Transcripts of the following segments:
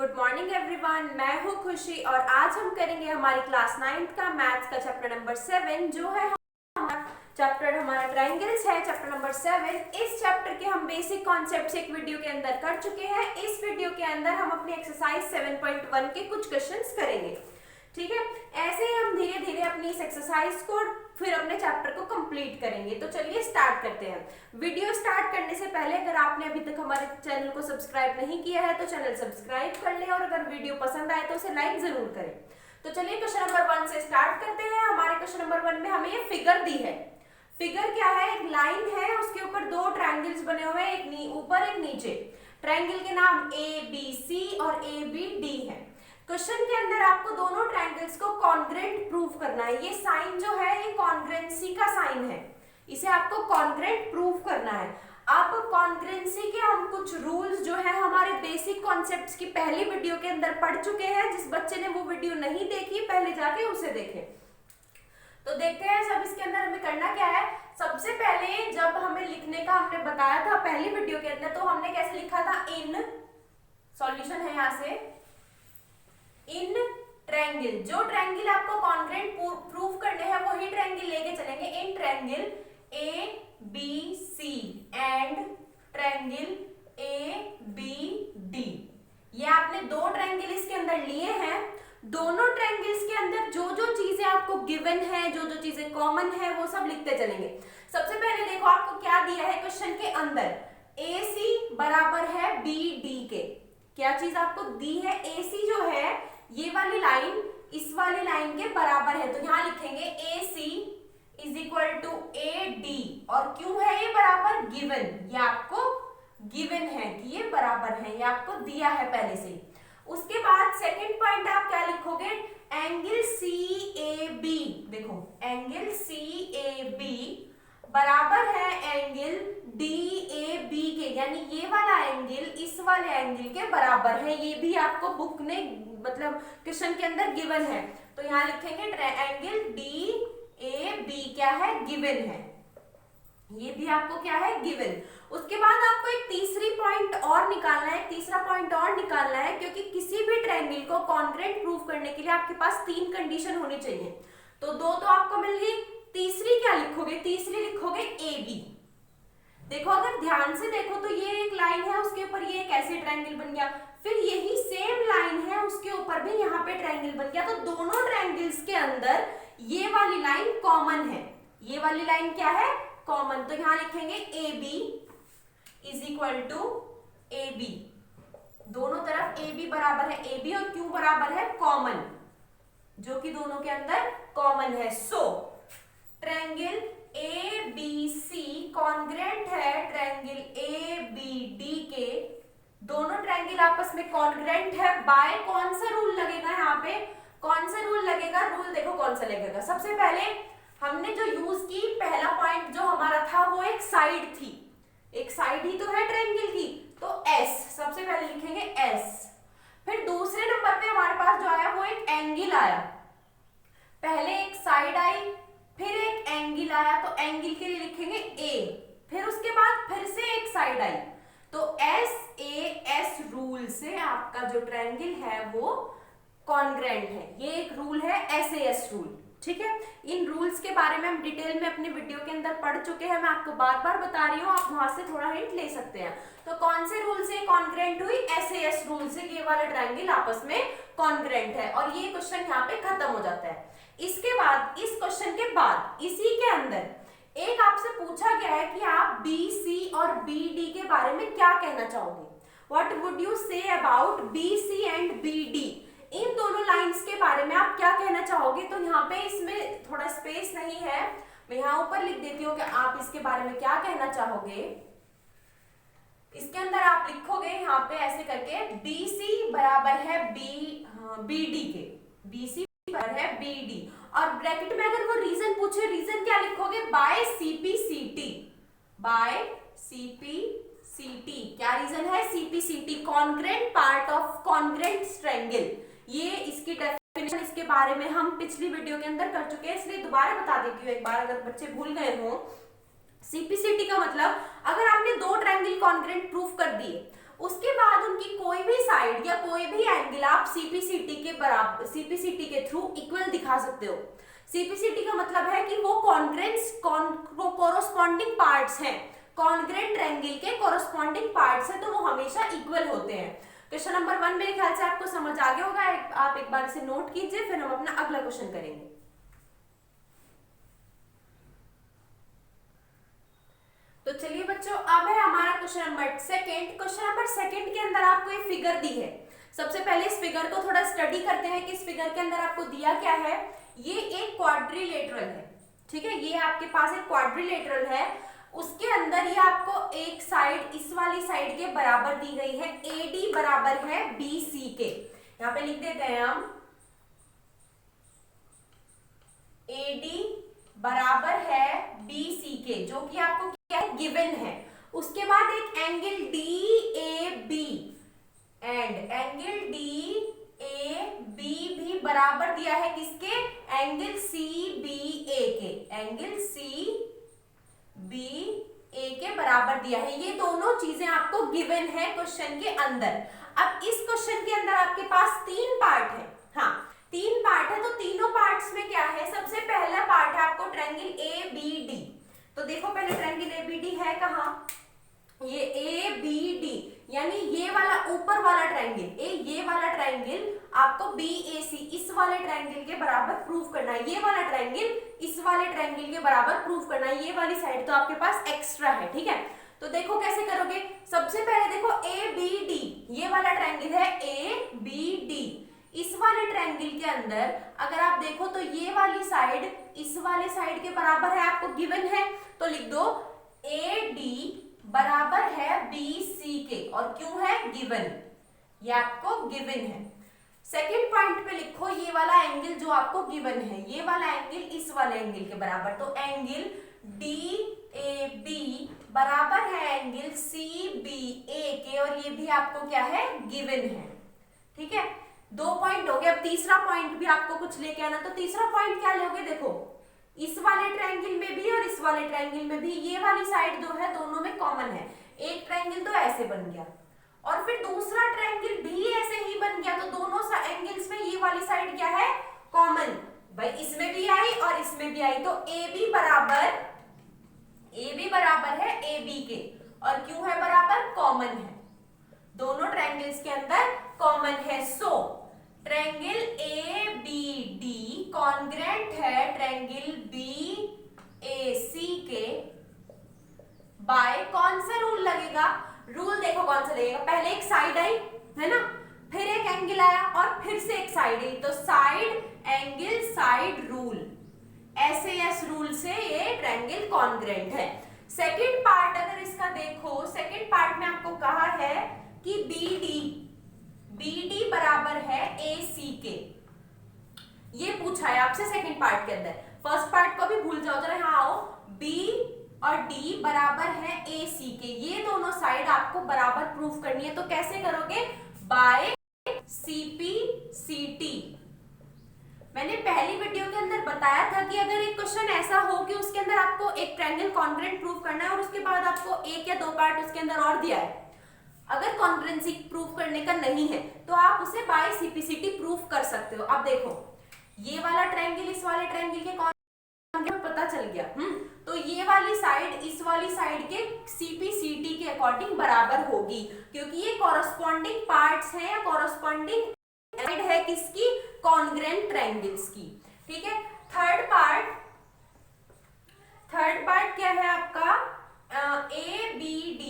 Good morning everyone, मैं हूँ खुशी और आज हम करेंगे हमारी क्लास 9th का मैथ्स का चैप्टर नंबर 7 जो है हमारा ट्रायंगल्स है। Chapter number 7। इस चैप्टर के हम बेसिक कॉन्सेप्ट्स एक वीडियो के अंदर कर चुके हैं। इस वीडियो के अंदर हम अपनी एक्सरसाइज 7.1 के कुछ क्वेश्चंस करेंगे। ठीक है, ऐसे ही हम धीरे धीरे अपनी इस एक्सरसाइज को फिर अपने चैप्टर को कंप्लीट करेंगे। तो चलिए स्टार्ट करते हैं। वीडियो स्टार्ट करने से पहले अगर आपने अभी तक हमारे चैनल को सब्सक्राइब नहीं किया है तो चैनल सब्सक्राइब कर लें और अगर वीडियो पसंद आए तो उसे लाइक जरूर करें। तो चलिए क्वेश्चन नंबर 1 से स्टार्ट करते हैं। हमारे क्वेश्चन नंबर 1 में हमें ये फिगर दी है। फिगर क्या है? एक लाइन है, उसके ऊपर दो ट्रायंगल्स बने हुए हैं, एक ऊपर एक नीचे। ट्रायंगल के नाम ABC और ABD है। क्वेश्चन के अंदर आपको दोनों ट्रायंगल्स को कॉन्ग्रेंट प्रूव करना है। ये साइन जो है ये कॉन्ग्रेंसी का साइन है, इसे आपको कॉन्ग्रेंट प्रूव करना है। अब कॉन्ग्रेंसी के हम कुछ रूल्स जो है हमारे बेसिक कॉन्सेप्ट्स की पहली वीडियो के अंदर पढ़ चुके हैं। जिस बच्चे ने वो वीडियो नहीं देखी पहले जाके उसे देखें। तो देखते हैं सब इसके अंदर हमें करना क्या है। सबसे पहले जब हमें लिखने का हमने बताया था पहली वीडियो के अंदर, तो हमने कैसे लिखा था? इन सॉल्यूशन है यहाँ से, इन ट्रायंगल। जो ट्रायंगल आपको कॉन्ग्रेंट प्रूव करने हैं वही ट्रायंगल लेके चलेंगे। In triangle ABC and triangle ABD। ये आपने दो ट्रायंगल इसके अंदर लिए हैं। दोनों ट्रायंगल्स के अंदर जो जो चीजें आपको गिवन है, जो जो चीजें कॉमन है, वो सब लिखते चलेंगे। सबसे पहले देखो आपको क्या दिया है क्वेश्चन के अंदर। AC बराबर है BD के। क्या चीज आपको दी है? AC जो है ये वाली लाइन इस वाली लाइन के बराबर है, तो यहां लिखेंगे AC is equal to AD। और क्यों है ये बराबर? गिवन। ये आपको गिवन है कि ये बराबर है, ये आपको दिया है पहले से। उसके बाद सेकंड पॉइंट आप क्या लिखोगे? Angle CAB। देखो एंगल CAB बराबर है एंगल DAB के, यानी ये वाला एंगल इस वाले एंगल के बराबर है। ये भी आपको बुक ने मतलब क्वेश्चन के अंदर गिवन है, तो यहाँ लिखेंगे एंगल DAB क्या है? गिवन है। ये भी आपको क्या है? गिवन। उसके बाद आपको एक तीसरी पॉइंट और निकालना है, तीसरा पॉइंट और निकालना है, क्योंकि किसी भी ट्रायंगल को कॉन्ग्रेंट प्रूव करने के लिए आपके पास 3 कंडीशन होनी चाहिए। तो 2 तो आपको मिल गई, तीसरी क्या लिखोगे? तीसरी लिखोगे AB। देखो अगर ध्यान से देखो तो ये एक लाइन है, उसके ऊपर ये एक ऐसे ट्रायंगल बन गया, फिर यही सेम लाइन है उसके ऊपर भी यहाँ पे ट्रायंगल बन गया। तो दोनों ट्रायंगल्स के अंदर ये वाली लाइन कॉमन है। ये वाली लाइन क्या है? कॉमन। तो यहाँ लिखेंगे AB is equal to AB। दोनों तरफ AB बराबर है AB, और क्यों बराबर है? कॉमन, जो कि दोनों के अंदर कॉमन है। सो ट्रायंगल ABC कॉन्ग्रेंट है ट्रायंगल ABD के। दोनों ट्रायंगल आपस में कॉन्ग्रेंट है बाय कौन सा रूल लगेगा? यहाँ पे कौन सा रूल लगेगा? रूल देखो कौन सा लगेगा। सबसे पहले हमने जो यूज की, पहला पॉइंट जो हमारा था वो एक साइड थी, एक साइड ही तो है ट्रायंगल की, तो S सबसे पहले लिखेंगे S। फिर दूसरे नंबर पे हमारे पास जो आया वो एक एंगल आया। पहले एक साइड आई, फिर एक एंगल आया, तो एंगल के लिए लिखेंगे A। फिर उसके बाद फिर से एक साइड आई, तो SAS रूल से आपका जो ट्रायंगल है वो कॉन्ग्रेंट है। ये एक रूल है SAS रूल। ठीक है, इन रूल्स के बारे में हम डिटेल में अपने वीडियो के अंदर पढ़ चुके हैं। मैं आपको बार बार बता रही हूँ, आप वहां से थोड़ा हिंट ले सकते हैं। तो कौन से रूल से कॉन्ग्रेंट हुई? SAS रूल से ये वाला ट्रायंगल आपस में कॉन्ग्रेंट है। और ये क्वेश्चन यहाँ पे खत्म हो जाता है। इसके बाद इस क्वेश्चन के बाद इसी के अंदर एक आपसे पूछा गया है कि आप BC और BD के बारे में क्या कहना चाहोगे? What would you say about BC and BD? इन दोनों लाइंस के बारे में आप क्या कहना चाहोगे? तो यहाँ पे इसमें थोड़ा स्पेस नहीं है, मैं यहाँ ऊपर लिख देती हूँ कि आप इसके बारे में क्या कहना चाहोगे। इसके अंदर आप लिखोगे यहाँ पे ऐसे करके BC बराबर है BD के, BC बराबर है BD, और ब्रैकेट में अगर वो रीजन पूछे, रीजन क्या लिखोगे? By CPCT। बाय CPCT क्या रीजन है? CPCT congruent part of congruent triangle. ये इसकी डेफिनेशन, इसके बारे में हम पिछली वीडियो के अंदर कर चुके हैं, इसलिए दोबारा बता देती हूँ एक बार अगर बच्चे भूल गए हो। CPCT का मतलब अगर आपने दो ट्रायंगल कॉन्ग्रेंट प्रूफ कर दिए, उसके बाद उनकी कोई भी साइड या कोई भी एंगल आप सीपीसीटी के बराबर, सीपीसीटी के थ्रू इक्वल दिखा सकते हो। सीपीसीटी का मतलब है कि वो कॉन्ग्रेंस कोरोस्पॉन्डिंग पार्ट्स हैं, कॉन्ग्रेंट ट्रायंगल के कोरोस्पॉन्डिंग पार्ट्स हैं, तो वो हमेशा इक्वल होते हैं। क्वेश्चन नंबर 1 मेरे ख्याल से आपको समझ आ गया होगा, आप एक बार इसे नोट कीजिए, फिर हम अपना अगला क्वेश्चन करेंगे। तो चलिए बच्चों, अब है हमारा question number second. Question number second के अंदर आपको एक फिगर दी है। सबसे पहले इस फिगर को थोड़ा स्टडी करते हैं कि इस फिगर के अंदर आपको दिया क्या है। ये एक क्वाड्रिलेटरल है, ठीक है, ये आपके पास एक क्वाड्रिलेटरल है, उसके अंदर ये आपको एक साइड इस वाली साइड के बराबर दी गई है, AD बराबर है BC के। यहां पे लिख देते हैं हम AD बराबर है BC के, जो कि आपको क्या है, गिवन है। उसके बाद एक angle DAB and angle DAB भी बराबर दिया है किसके, एंगल CBA के, एंगल CBA के बराबर दिया है। ये दोनों चीजें आपको गिवन है क्वेश्चन के अंदर। अब इस क्वेश्चन के अंदर आपके पास 3 पार्ट है, हाँ 3 पार्ट है, तो तीनों पार्ट्स में क्या है, सबसे पहला पार्ट है आपको ट्रायंगल ABD। तो देखो पहले ट्रायंगल ABD है कहाँ, ये ABD, यानी ये वाला ऊपर वाला ट्रायंगल, ये वाला ट्रायंगल आपको BAC इस वाले ट्रायंगल के बराबर प्रूव करना है, ये वाला ट्रायंगल इस वाले ट्रायंगल के बराबर प्रूव करना है। ये वाली साइड तो आपके पास एक्स्ट्रा है, ठीक है। तो देखो कैसे करोगे, सबसे पहले देखो ABD, ये वाला ट्रायंगल है ABD, इस वाले ट्रायंगल के अंदर अगर आप देखो तो ये वाली साइड इस वाले साइड के बराबर है, आपको गिवन है, तो लिख दो AD बराबर है BC के, और क्यों है, गिवन, ये आपको गिवन है। सेकंड पॉइंट पे लिखो ये वाला एंगल जो आपको गिवन है, ये वाला एंगल इस वाले एंगल के बराबर, तो एंगल DAB बराबर है एंगल CBA के, और ये भी आपको क्या है, गिवन है, ठीक है। 2 पॉइंट हो गए। अब तीसरा पॉइंट भी आपको कुछ लेके आना, तो तीसरा पॉइंट क्या लोगे, देखो इस वाले ट्रायंगल में भी और इस वाले ट्रायंगल में भी ये वाली साइड जो है दोनों में कॉमन है। एक ट्रायंगल तो ऐसे बन गया और फिर दूसरा ट्रायंगल भी ऐसे ही बन गया, तो दोनों एंगल्स में ये वाली साइड क्या है, कॉमन, भाई इसमें भी आई और इसमें भी आई, तो AB बराबर है AB के, और क्यों है बराबर, कॉमन है, दोनों ट्रायंगल्स के अंदर कॉमन है। सो ट्रायंगल ABD कॉन्ग्रेंट है ट्रायंगल BAC के बाय कौन सा रूल लगेगा, रूल देखो कौन सा लगेगा, पहले एक साइड आई है ना, फिर एक एंगल आया और फिर से एक साइड आई, तो side angle side rule, SAS rule से ये ट्रायंगल कॉन्ग्रेंट है। सेकंड पार्ट अगर इसका देखो, सेकंड पार्ट में आपको कहा है कि BD बराबर है AC के, ये पूछा है आपसे सेकंड पार्ट के अंदर। फर्स्ट पार्ट को भी भूल जाओ जरा, यहाँ आओ, B और D बराबर है AC के, ये दोनों साइड आपको बराबर प्रूफ करनी है, तो कैसे करोगे, बाय CPCT। मैंने पहली वीडियो के अंदर बताया था कि अगर एक क्वेश्चन ऐसा हो कि उसके अंदर आपको एक ट्रायंगल कॉन्ग्रेंट प्रूफ करना है और उसके बाद आपको एक या 2 पार्ट उसके अंदर और दिया है, अगर कॉन्ग्रेंसी प्रूफ करने का नहीं है तो आप उसे बाय CPCT प्रूफ कर सकते हो। अब देखो ये वाला ट्रायंगल इस वाले ट्रायंगल के कॉन्ग्रेंट पता चल गया, तो ये वाली साइड इस वाली साइड के CPCT के अकॉर्डिंग बराबर होगी, क्योंकि ये कॉरस्पॉन्डिंग पार्ट्स हैं या कॉरस्पॉन्डिंग साइड है किसकी, कॉन्ग्रेंट ट्रायंगल्स की, ठीक है। थर्ड पार्ट क्या है आपका, ABD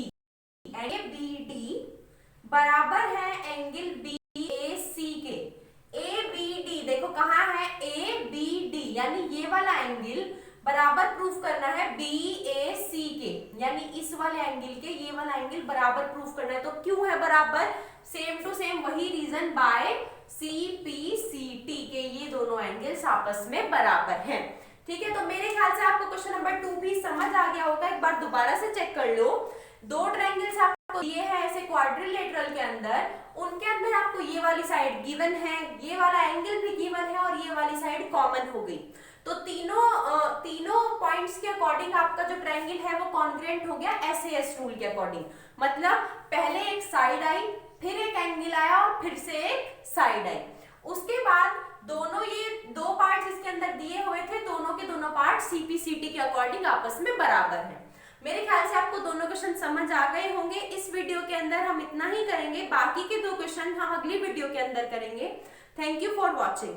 बराबर है एंगल BAC के। ABD देखो कहाँ है, ABD यानी ये वाला एंगल बराबर प्रूफ करना है BAC के, यानी इस वाले एंगल के ये वाला एंगल बराबर प्रूफ करना है, तो क्यों है बराबर, सेम टू सेम वही रीजन, बाय CPCT के ये दोनों एंगल्स आपस में बराबर हैं, ठीक है। तो मेरे ख्याल से आपको क्वेश्चन नंबर 2 भी समझ आ गया होगा, एक बार दोबारा से चेक कर लो। 2 ट्रायंगल्स आपको दिए हैं ऐसे क्वाड्रिलेटरल के अंदर, उनके अंदर आपको ये वाली साइड गिवन है, ये वाला एंगल भी गिवन है और ये वाली साइड कॉमन हो गई, तो तीनों पॉइंट्स के अकॉर्डिंग आपका जो ट्रायंगल है वो कॉन्ग्रेंट हो गया SAS रूल के अकॉर्डिंग। मतलब पहले एक साइड आई, फिर एक एंगल आया और फिर से एक साइड आई। उसके बाद दोनों ये दो पार्ट्स इसके अंदर दिए हुए थे, दोनों के दोनों पार्ट सीपीसीटी के अकॉर्डिंग आपस में बराबर हैं। मेरे ख्याल से आपको दोनों क्वेश्चन समझ आ गए होंगे। इस वीडियो के अंदर हम इतना ही करेंगे, बाकी के दो क्वेश्चन हम अगली वीडियो के अंदर करेंगे। Thank you for watching.